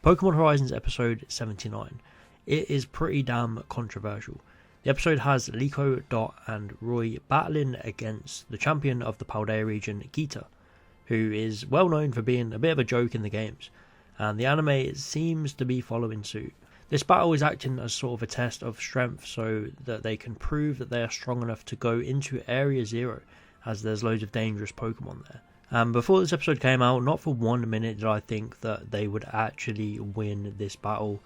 Pokemon Horizons episode 79. It is pretty damn controversial. The episode has Liko, Dot and Roy battling against the champion of the Paldea region, Geeta, who is well known for being a bit of a joke in the games, and the anime seems to be following suit. This battle is acting as sort of a test of strength so that they can prove that they are strong enough to go into Area Zero, as there's loads of dangerous Pokemon there. And before this episode came out, not for 1 minute did I think that they would actually win this battle,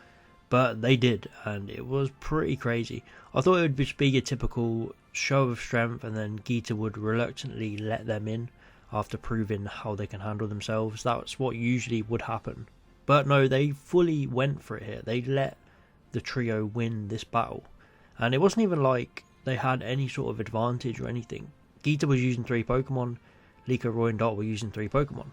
but they did, and it was pretty crazy. I thought it would just be a typical show of strength and then Geeta would reluctantly let them in after proving how they can handle themselves. That's what usually would happen. But no, they fully went for it here. They let the trio win this battle. And it wasn't even like they had any sort of advantage or anything. Geeta was using 3 Pokemon. Liko, Roy and Dot were using 3 Pokemon.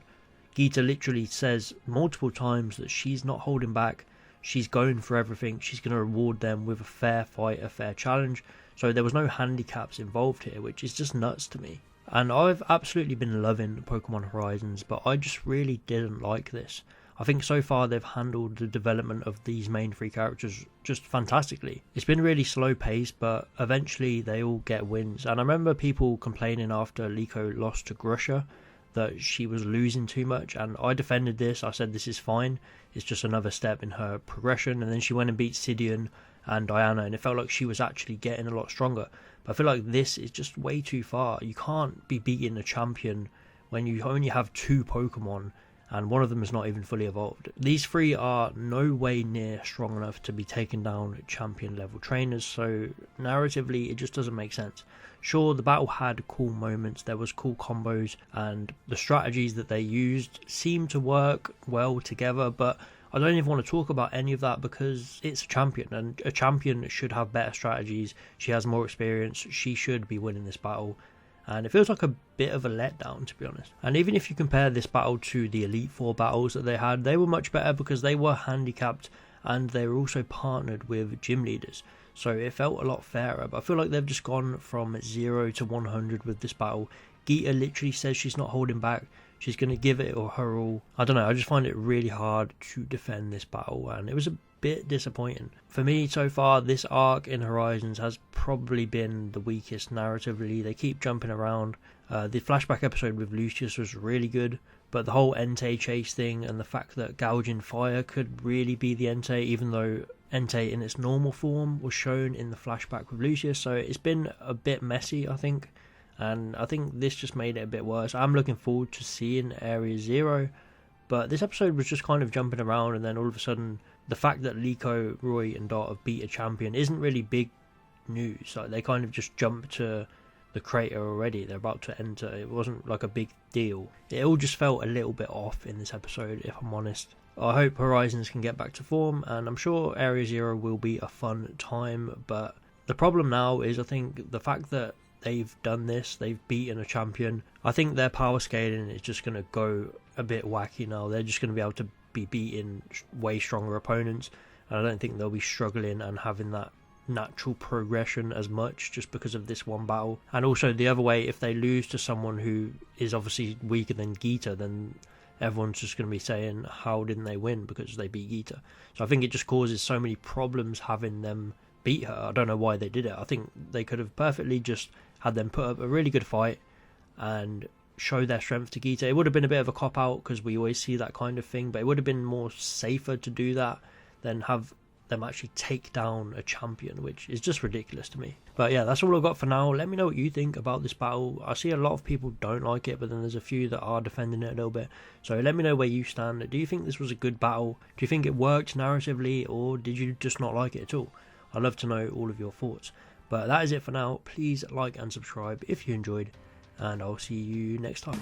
Geeta literally says multiple times that she's not holding back. She's going for everything. She's going to reward them with a fair fight, a fair challenge. So there was no handicaps involved here, which is just nuts to me. And I've absolutely been loving Pokemon Horizons, but I just really didn't like this. I think so far they've handled the development of these main 3 characters just fantastically. It's been really slow paced, but eventually they all get wins. And I remember people complaining after Liko lost to Grusha that she was losing too much, and I defended this. I said this is fine, it's just another step in her progression. And then she went and beat Sidian and Diana, and it felt like she was actually getting a lot stronger. But I feel like this is just way too far. You can't be beating a champion when you only have 2 Pokemon and one of them is not even fully evolved. These 3 are no way near strong enough to be taking down champion level trainers, so narratively it just doesn't make sense. Sure, the battle had cool moments, there was cool combos, and the strategies that they used seemed to work well together, but I don't even want to talk about any of that because it's a champion, and a champion should have better strategies. She has more experience, she should be winning this battle. And it feels like a bit of a letdown, to be honest. And even if you compare this battle to the Elite Four battles that they had, they were much better because they were handicapped and they were also partnered with gym leaders. So it felt a lot fairer. But I feel like they've just gone from 0 to 100 with this battle. Geeta literally says she's not holding back. She's going to give it her all. I don't know, I just find it really hard to defend this battle. And it was a bit disappointing. For me, so far, this arc in Horizons has probably been the weakest narratively. They keep jumping around. The flashback episode with Lucius was really good, but the whole Entei chase thing and the fact that gouging fire could really be the Entei, even though Entei in its normal form was shown in the flashback with Lucius. So it's been a bit messy, I think, and I think this just made it a bit worse. I'm looking forward to seeing Area Zero, but this episode was just kind of jumping around, and then all of a sudden the fact that Liko, Roy and Dot have beat a champion isn't really big news. Like, they kind of just jumped to the crater already. They're about to enter. It wasn't like a big deal. It all just felt a little bit off in this episode, if I'm honest. I hope Horizons can get back to form, and I'm sure Area Zero will be a fun time, but the problem now is, I think, the fact that they've done this, they've beaten a champion. I think their power scaling is just going to go a bit wacky now. They're just going to be able to be beating way stronger opponents, and I don't think they'll be struggling and having that natural progression as much just because of this one battle. And also the other way, if they lose to someone who is obviously weaker than Geeta, then everyone's just going to be saying, how didn't they win because they beat Geeta? So I think it just causes so many problems having them beat her. I don't know why they did it. I think they could have perfectly just had them put up a really good fight and show their strength to Geeta. It would have been a bit of a cop-out because we always see that kind of thing, but it would have been more safer to do that than have them actually take down a champion, which is just ridiculous to me. But yeah, that's all I've got for now. Let me know what you think about this battle. I see a lot of people don't like it, but then there's a few that are defending it a little bit. So let me know where you stand. Do you think this was a good battle? Do you think it worked narratively, or did you just not like it at all? I'd love to know all of your thoughts. But that is it for now. Please like and subscribe if you enjoyed, and I'll see you next time.